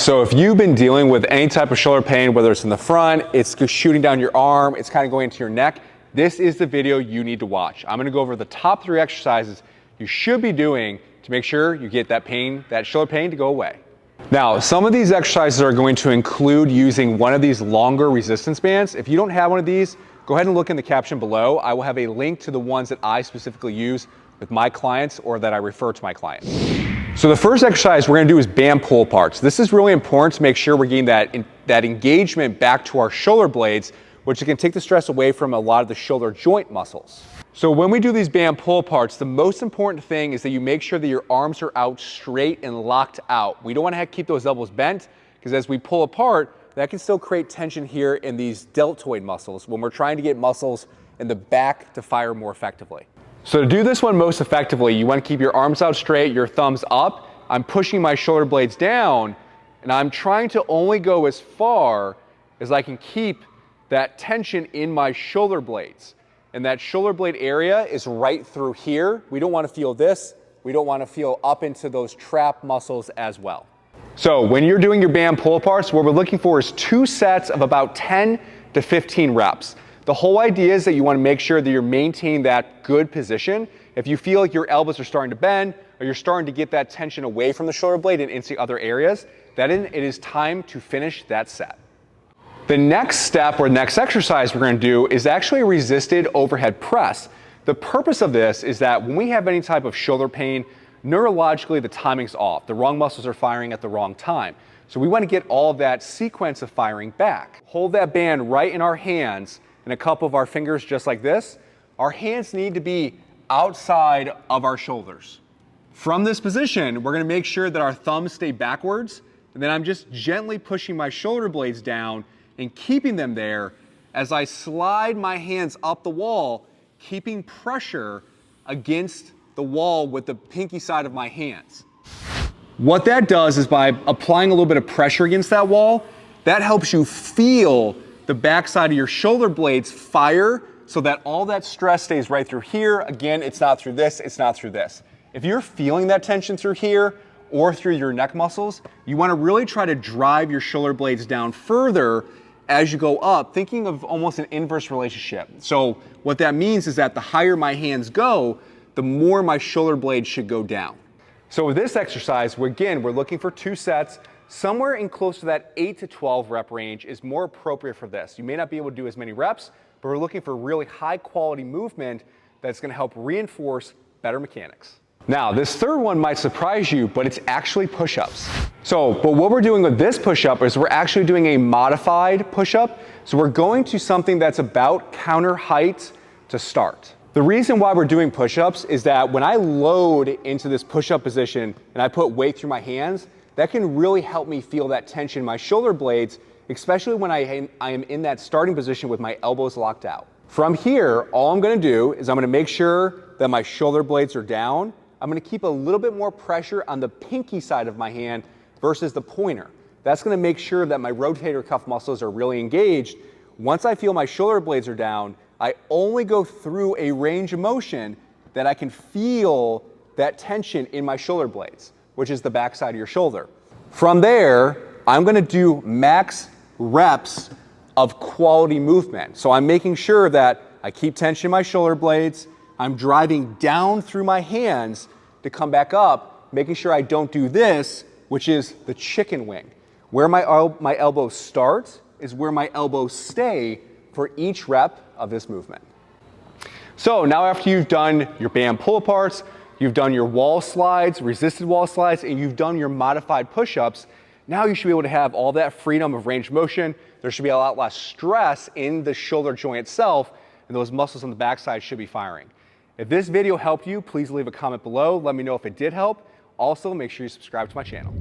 So if you've been dealing with any type of shoulder pain, whether it's in the front, it's shooting down your arm, it's kind of going into your neck, this is the video you need to watch. I'm gonna go over the top 3 exercises you should be doing to make sure you get that pain, that shoulder pain to go away. Now, some of these exercises are going to include using one of these longer resistance bands. If you don't have one of these, go ahead and look in the caption below. I will have a link to the ones that I specifically use with my clients or that I refer to my clients. So the first exercise we're gonna do is band pull aparts. This is really important to make sure we're getting that engagement back to our shoulder blades, which can take the stress away from a lot of the shoulder joint muscles. So when we do these band pull aparts, the most important thing is that you make sure that your arms are out straight and locked out. We don't wanna keep those elbows bent, because as we pull apart, that can still create tension here in these deltoid muscles when we're trying to get muscles in the back to fire more effectively. So to do this one most effectively, you want to keep your arms out straight, your thumbs up. I'm pushing my shoulder blades down, and I'm trying to only go as far as I can keep that tension in my shoulder blades. And that shoulder blade area is right through here. We don't want to feel this. We don't want to feel up into those trap muscles as well. So when you're doing your band pull aparts, what we're looking for is 2 sets of about 10 to 15 reps. The whole idea is that you want to make sure that you're maintaining that good position. If you feel like your elbows are starting to bend or you're starting to get that tension away from the shoulder blade and into other areas, then it is time to finish that set. The next step or next exercise we're going to do is actually a resisted overhead press. The purpose of this is that when we have any type of shoulder pain, neurologically the timing's off. The wrong muscles are firing at the wrong time. So we want to get all of that sequence of firing back. Hold that band right in our hands and a couple of our fingers just like this. Our hands need to be outside of our shoulders. From this position, we're going to make sure that our thumbs stay backwards, and then I'm just gently pushing my shoulder blades down and keeping them there as I slide my hands up the wall, keeping pressure against the wall with the pinky side of my hands. What that does is by applying a little bit of pressure against that wall, that helps you feel the backside of your shoulder blades fire so that all that stress stays right through here. Again, it's not through this, it's not through this. If you're feeling that tension through here or through your neck muscles, you want to really try to drive your shoulder blades down further as you go up, thinking of almost an inverse relationship. So what that means is that the higher my hands go, the more my shoulder blades should go down. So with this exercise, we're looking for 2 sets. Somewhere in close to that 8 to 12 rep range is more appropriate for this. You may not be able to do as many reps, but we're looking for really high quality movement that's going to help reinforce better mechanics. Now, this third one might surprise you, but it's actually push-ups. But what we're doing with this push-up is we're actually doing a modified push-up. So we're going to something that's about counter height to start. The reason why we're doing push-ups is that when I load into this push-up position and I put weight through my hands, that can really help me feel that tension in my shoulder blades, especially when I am in that starting position with my elbows locked out. From here, all I'm gonna do is I'm gonna make sure that my shoulder blades are down. I'm gonna keep a little bit more pressure on the pinky side of my hand versus the pointer. That's gonna make sure that my rotator cuff muscles are really engaged. Once I feel my shoulder blades are down, I only go through a range of motion that I can feel that tension in my shoulder blades, which is the backside of your shoulder. From there, I'm gonna do max reps of quality movement. So I'm making sure that I keep tension in my shoulder blades, I'm driving down through my hands to come back up, making sure I don't do this, which is the chicken wing. Where my elbows start is where my elbows stay for each rep of this movement. So now after you've done your band pull aparts, you've done your wall slides, resisted wall slides, and you've done your modified push-ups, now you should be able to have all that freedom of range of motion. There should be a lot less stress in the shoulder joint itself, and those muscles on the backside should be firing. If this video helped you, please leave a comment below. Let me know if it did help. Also, make sure you subscribe to my channel.